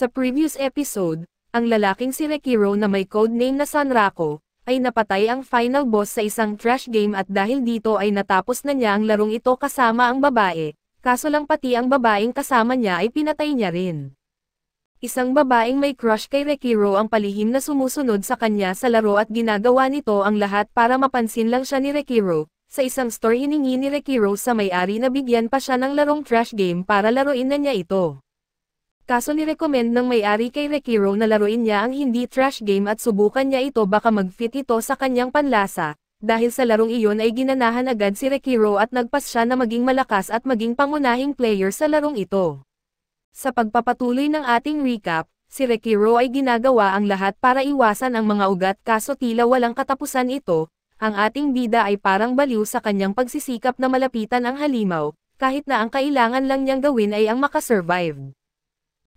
Sa previous episode, ang lalaking si Rekiro na may codename na Sanrako, ay napatay ang final boss sa isang trash game at dahil dito ay natapos na niya ang larong ito kasama ang babae, kaso lang pati ang babaeng kasama niya ay pinatay niya rin. Isang babaeng may crush kay Rekiro ang palihim na sumusunod sa kanya sa laro at ginagawa nito ang lahat para mapansin lang siya ni Rekiro. Sa isang store hiningi ni Rekiro sa may-ari na bigyan pa siya ng larong trash game para laruin na niya ito. Kaso ni-recommend ng may-ari kay Rekiro na laruin niya ang hindi trash game at subukan niya ito baka mag-fit ito sa kanyang panlasa, dahil sa larong iyon ay ginanahan agad si Rekiro at nagpas siya na maging malakas at maging pangunahing player sa larong ito. Sa pagpapatuloy ng ating recap, si Rekiro ay ginagawa ang lahat para iwasan ang mga ugat kaso tila walang katapusan ito. Ang ating bida ay parang baliw sa kanyang pagsisikap na malapitan ang halimaw, kahit na ang kailangan lang niyang gawin ay ang makasurvive.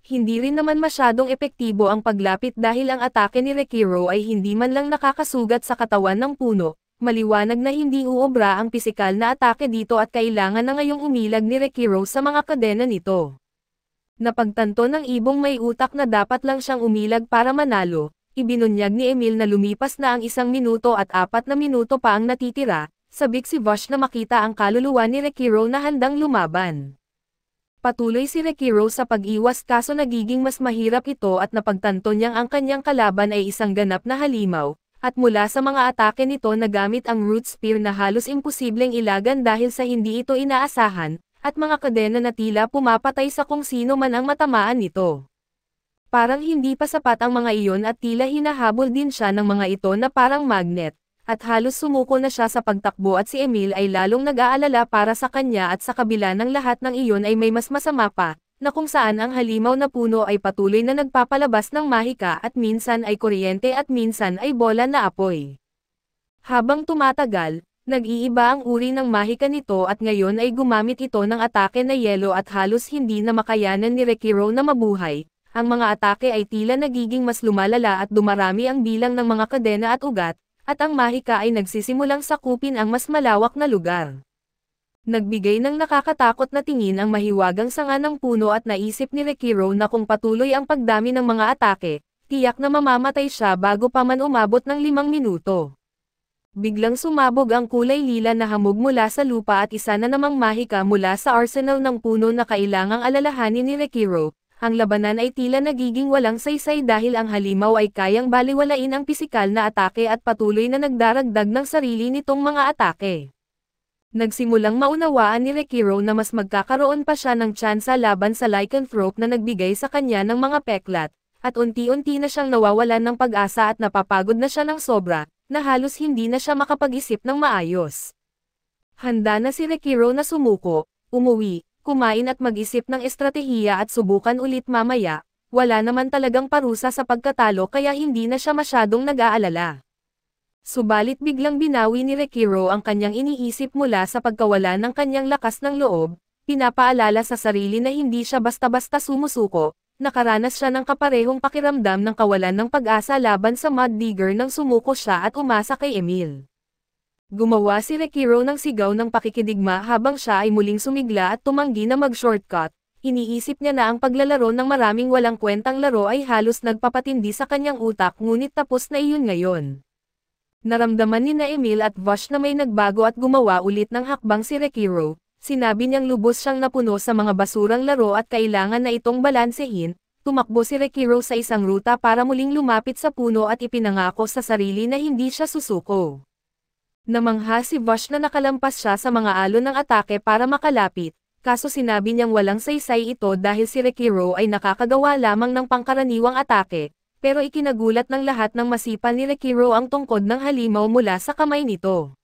Hindi rin naman masyadong epektibo ang paglapit dahil ang atake ni Rekiro ay hindi man lang nakakasugat sa katawan ng puno, maliwanag na hindi uobra ang pisikal na atake dito at kailangan na ngayong umilag ni Rekiro sa mga kadena nito. Napagtanto ng ibong may utak na dapat lang siyang umilag para manalo, ibinunyag ni Emil na lumipas na ang 1 minuto at 4 na minuto pa ang natitira, sabik si Vosh na makita ang kaluluwa ni Rekiro na handang lumaban. Patuloy si Rekiro sa pag-iwas kaso nagiging mas mahirap ito at napagtanto niyang ang kanyang kalaban ay isang ganap na halimaw, at mula sa mga atake nito nagamit ang root spear na halos imposibleng ilagan dahil sa hindi ito inaasahan, at mga kadena na tila pumapatay sa kung sino man ang matamaan nito. Parang hindi pa sapat ang mga iyon at tila hinahabol din siya ng mga ito na parang magnet. At halos sumuko na siya sa pagtakbo at si Emil ay lalong nag-aalala para sa kanya at sa kabila ng lahat ng iyon ay may mas masama pa, na kung saan ang halimaw na puno ay patuloy na nagpapalabas ng mahika at minsan ay kuryente at minsan ay bola na apoy. Habang tumatagal, nag-iiba ang uri ng mahika nito at ngayon ay gumamit ito ng atake na yelo at halos hindi na makayanan ni Rekiro na mabuhay. Ang mga atake ay tila nagiging mas lumalala at dumarami ang bilang ng mga kadena at ugat, at ang mahika ay nagsisimulang sakupin ang mas malawak na lugar. Nagbigay ng nakakatakot na tingin ang mahiwagang sanga ng puno at naisip ni Rekiro na kung patuloy ang pagdami ng mga atake, tiyak na mamamatay siya bago pa man umabot ng 5 minuto. Biglang sumabog ang kulay lila na hamog mula sa lupa at isa na namang mahika mula sa arsenal ng puno na kailangang alalahanin ni Rekiro. Ang labanan ay tila nagiging walang saysay dahil ang halimaw ay kayang baliwalain ang pisikal na atake at patuloy na nagdaragdag ng sarili nitong mga atake. Nagsimulang maunawaan ni Rekiro na mas magkakaroon pa siya ng tsansa laban sa lycanthrope na nagbigay sa kanya ng mga peklat, at unti-unti na siyang nawawalan ng pag-asa at napapagod na siya ng sobra, na halos hindi na siya makapag-isip ng maayos. Handa na si Rekiro na sumuko, umuwi, kumain at mag-isip ng estratehiya at subukan ulit mamaya, wala naman talagang parusa sa pagkatalo kaya hindi na siya masyadong nag-aalala. Subalit biglang binawi ni Rekiro ang kanyang iniisip mula sa pagkawala ng kanyang lakas ng loob, pinapaalala sa sarili na hindi siya basta-basta sumusuko, nakaranas siya ng kaparehong pakiramdam ng kawalan ng pag-asa laban sa Mud Digger nang sumuko siya at umasa kay Emil. Gumawa si Rekiro ng sigaw ng pakikidigma habang siya ay muling sumigla at tumanggi na mag-shortcut. Iniisip niya na ang paglalaro ng maraming walang kwentang laro ay halos nagpapatindi sa kanyang utak ngunit tapos na iyon ngayon. Naramdaman ni na Emil at Vosh na may nagbago at gumawa ulit ng hakbang si Rekiro. Sinabi niyang lubos siyang napuno sa mga basurang laro at kailangan na itong balansehin. Tumakbo si Rekiro sa isang ruta para muling lumapit sa puno at ipinangako sa sarili na hindi siya susuko. Namangha si Vosh na nakalampas siya sa mga alon ng atake para makalapit, kaso sinabi niyang walang saysay ito dahil si Rekiro ay nakakagawa lamang ng pangkaraniwang atake, pero ikinagulat ng lahat ng masipal ni Rekiro ang tungkod ng halimaw mula sa kamay nito.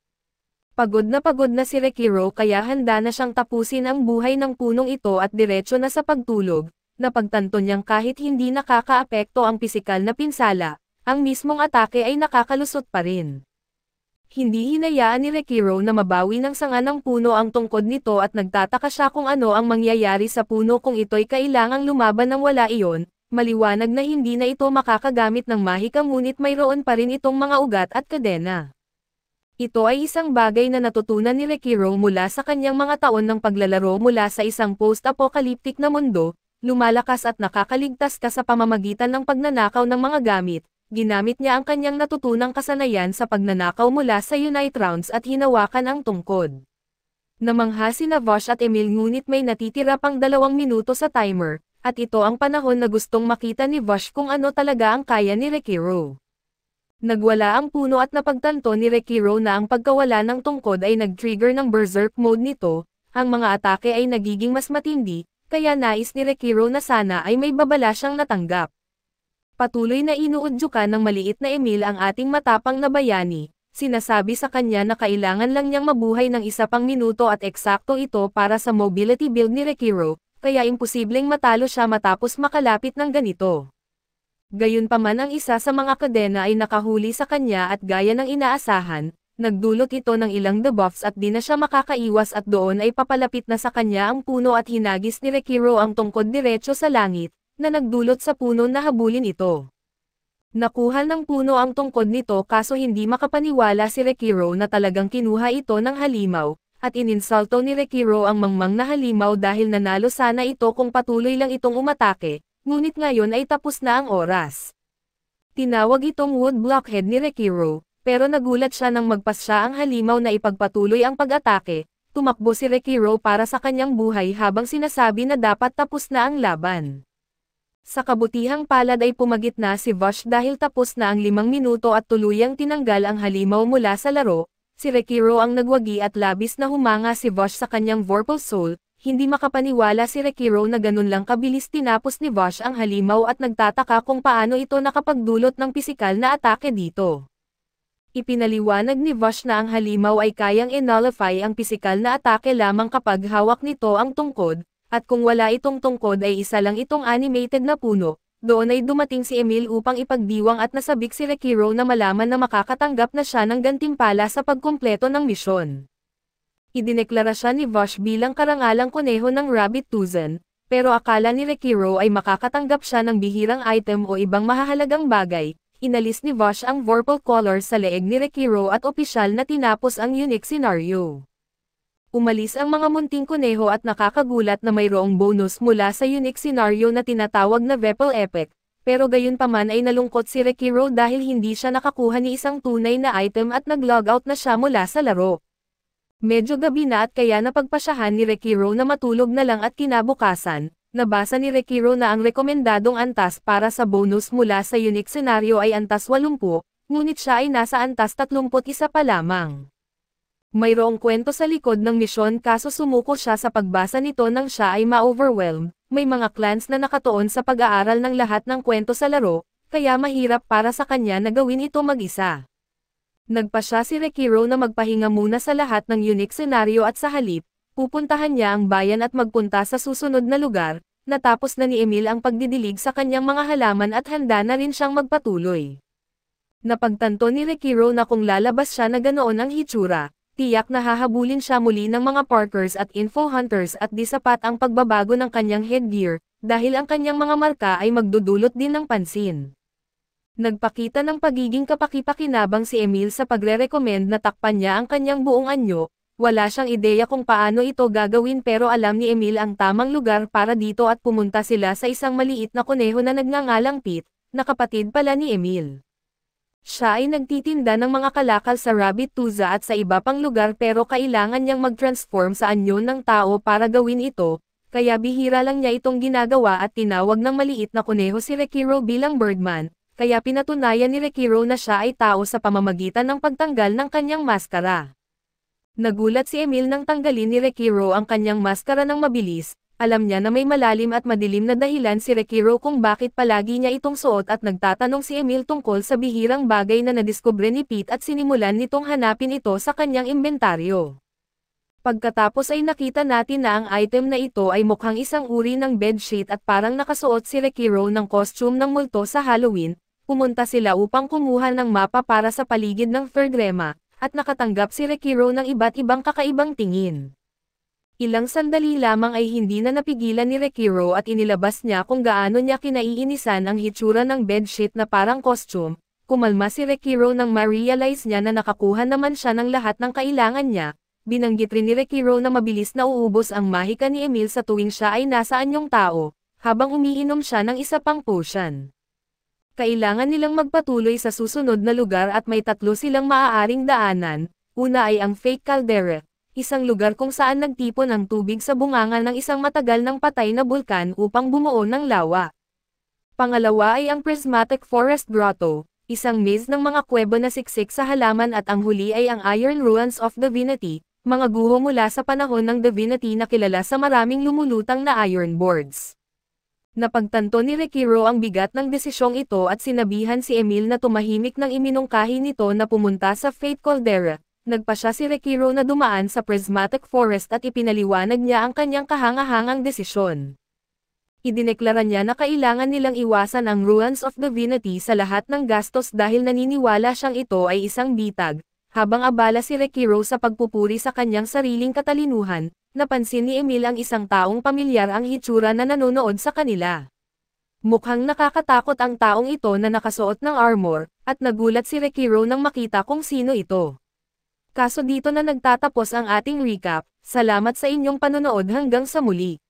Pagod na si Rekiro kaya handa na siyang tapusin ang buhay ng punong ito at diretso na sa pagtulog, napagtanto niyang kahit hindi nakakaapekto ang pisikal na pinsala, ang mismong atake ay nakakalusot pa rin. Hindi hinayaan ni Rekiro na mabawi ng sanga ng puno ang tungkod nito at nagtataka siya kung ano ang mangyayari sa puno kung ito'y kailangang lumaban ng wala iyon, maliwanag na hindi na ito makakagamit ng mahika ngunit mayroon pa rin itong mga ugat at kadena. Ito ay isang bagay na natutunan ni Rekiro mula sa kanyang mga taon ng paglalaro mula sa isang post-apocalyptic na mundo, lumalakas at nakakaligtas ka sa pamamagitan ng pagnanakaw ng mga gamit. Ginamit niya ang kanyang natutunang kasanayan sa pagnanakaw mula sa Unite Rounds at hinawakan ang tungkod. Namangha sina Vash at Emil ngunit may natitira pang 2 minuto sa timer, at ito ang panahon na gustong makita ni Vash kung ano talaga ang kaya ni Rekiro. Nagwala ang puno at napagtanto ni Rekiro na ang pagkawala ng tungkod ay nag-trigger ng berserk mode nito, ang mga atake ay nagiging mas matindi, kaya nais ni Rekiro na sana ay may babala siyang natanggap. Patuloy na inuudyukan ng maliit na Emil ang ating matapang na bayani, sinasabi sa kanya na kailangan lang niyang mabuhay ng 1 pang minuto at eksakto ito para sa mobility build ni Rekiro, kaya imposibleng matalo siya matapos makalapit ng ganito. Gayunpaman ang isa sa mga kadena ay nakahuli sa kanya at gaya ng inaasahan, nagdulot ito ng ilang debuffs at di na siya makakaiwas at doon ay papalapit na sa kanya ang puno at hinagis ni Rekiro ang tungkod diretso sa langit, na nagdulot sa puno na habulin ito. Nakuha ng puno ang tungkod nito kaso hindi makapaniwala si Rekiro na talagang kinuha ito ng halimaw, at ininsulto ni Rekiro ang mangmang na halimaw dahil nanalo sana ito kung patuloy lang itong umatake, ngunit ngayon ay tapos na ang oras. Tinawag itong wood blockhead ni Rekiro, pero nagulat siya nang magpas siya ang halimaw na ipagpatuloy ang pag-atake. Tumakbo si Rekiro para sa kanyang buhay habang sinasabi na dapat tapos na ang laban. Sa kabutihang palad ay pumagitna si Vash dahil tapos na ang 5 minuto at tuluyang tinanggal ang halimaw mula sa laro. Si Rekiro ang nagwagi at labis na humanga si Vash sa kanyang Vorpal Soul. Hindi makapaniwala si Rekiro na ganun lang kabilis tinapos ni Vash ang halimaw at nagtataka kung paano ito nakapagdulot ng pisikal na atake dito. Ipinaliwanag ni Vash na ang halimaw ay kayang i-nullify ang pisikal na atake lamang kapag hawak nito ang tungkod, at kung wala itong tungkod ay isa lang itong animated na puno. Doon ay dumating si Emil upang ipagdiwang at nasabik si Rekiro na malaman na makakatanggap na siya ng gantimpala sa pagkumpleto ng misyon. Idineklara siya ni Vash bilang karangalang kuneho ng Rabbit Tuzen, pero akala ni Rekiro ay makakatanggap siya ng bihirang item o ibang mahahalagang bagay. Inalis ni Vash ang Vorpal Color sa leeg ni Rekiro at opisyal na tinapos ang unique scenario. Umalis ang mga munting kuneho at nakakagulat na mayroong bonus mula sa unique scenario na tinatawag na Vepal Epic, pero gayunpaman ay nalungkot si Rekiro dahil hindi siya nakakuha ni isang tunay na item at nag-logout na siya mula sa laro. Medyo gabi na at kaya napagpasyahan ni Rekiro na matulog na lang at kinabukasan. Nabasa ni Rekiro na ang rekomendadong antas para sa bonus mula sa unique scenario ay antas 80, ngunit siya ay nasa antas 31 pa lamang. Mayroong kwento sa likod ng misyon kaso sumuko siya sa pagbasa nito nang siya ay ma-overwhelm. May mga clans na nakatuon sa pag-aaral ng lahat ng kwento sa laro, kaya mahirap para sa kanya na gawin ito mag-isa. Nagpasya si Rekiro na magpahinga muna sa lahat ng unique scenario at sa halip, pupuntahan niya ang bayan at magpunta sa susunod na lugar. Natapos na ni Emil ang pagdidilig sa kanyang mga halaman at handa na rin siyang magpatuloy. Napagtanto ni Rekiro na kung lalabas siya na ganoon ang hitsura, tiyak na hahabulin siya muli ng mga parkers at info hunters at di sapat ang pagbabago ng kanyang headgear, dahil ang kanyang mga marka ay magdudulot din ng pansin. Nagpakita ng pagiging kapaki-pakinabang si Emil sa pagre-recommend na takpan niya ang kanyang buong anyo. Wala siyang ideya kung paano ito gagawin pero alam ni Emil ang tamang lugar para dito at pumunta sila sa isang maliit na kuneho na nagngangalang Pete, na kapatid pala ni Emil. Siya ay nagtitinda ng mga kalakal sa Rabbit Tuza at sa iba pang lugar pero kailangan niyang mag-transform sa anyo ng tao para gawin ito, kaya bihira lang niya itong ginagawa at tinawag ng maliit na kuneho si Rekiro bilang Birdman, kaya pinatunayan ni Rekiro na siya ay tao sa pamamagitan ng pagtanggal ng kanyang maskara. Nagulat si Emil nang tanggalin ni Rekiro ang kanyang maskara ng mabilis. Alam niya na may malalim at madilim na dahilan si Rekiro kung bakit palagi niya itong suot at nagtatanong si Emil tungkol sa bihirang bagay na nadiskubre ni Pete at sinimulan nitong hanapin ito sa kanyang inventaryo. Pagkatapos ay nakita natin na ang item na ito ay mukhang isang uri ng bedsheet at parang nakasuot si Rekiro ng costume ng multo sa Halloween. Pumunta sila upang kumuha ng mapa para sa paligid ng Fergrema, at nakatanggap si Rekiro ng iba't ibang kakaibang tingin. Ilang sandali lamang ay hindi na napigilan ni Rekiro at inilabas niya kung gaano niya kinaiinisan ang hitsura ng bedsheet na parang costume. Kumalma si Rekiro nang ma-realize niya na nakakuha naman siya ng lahat ng kailangan niya. Binanggit rin ni Rekiro na mabilis na uubos ang mahika ni Emil sa tuwing siya ay nasa anyong tao. habang umiinom siya ng isa pang potion. Kailangan nilang magpatuloy sa susunod na lugar at may 3 silang maaaring daanan. Una ay ang Fake Caldera, isang lugar kung saan nagtipon ang tubig sa bunganga ng isang matagal ng patay na bulkan upang bumuo ng lawa. Pangalawa ay ang Prismatic Forest Grotto, isang maze ng mga kuweba na siksik sa halaman, at ang huli ay ang Iron Ruins of Divinity, mga guho mula sa panahon ng Divinity na kilala sa maraming lumulutang na iron boards. Napagtanto ni Rekiro ang bigat ng desisyong ito at sinabihan si Emil na tumahimik nang iminungkahi nito na pumunta sa Fate Caldera. Nagpa siya si Rekiro na dumaan sa Prismatic Forest at ipinaliwanag niya ang kanyang kahangahangang desisyon. Idineklara niya na kailangan nilang iwasan ang Ruins of Divinity sa lahat ng gastos dahil naniniwala siyang ito ay isang bitag. Habang abala si Rekiro sa pagpupuri sa kanyang sariling katalinuhan, napansin ni Emil ang isang taong pamilyar ang hitsura na nanonood sa kanila. Mukhang nakakatakot ang taong ito na nakasuot ng armor, at nagulat si Rekiro nang makita kung sino ito. Kaso dito na nagtatapos ang ating recap. Salamat sa inyong panonood hanggang sa muli.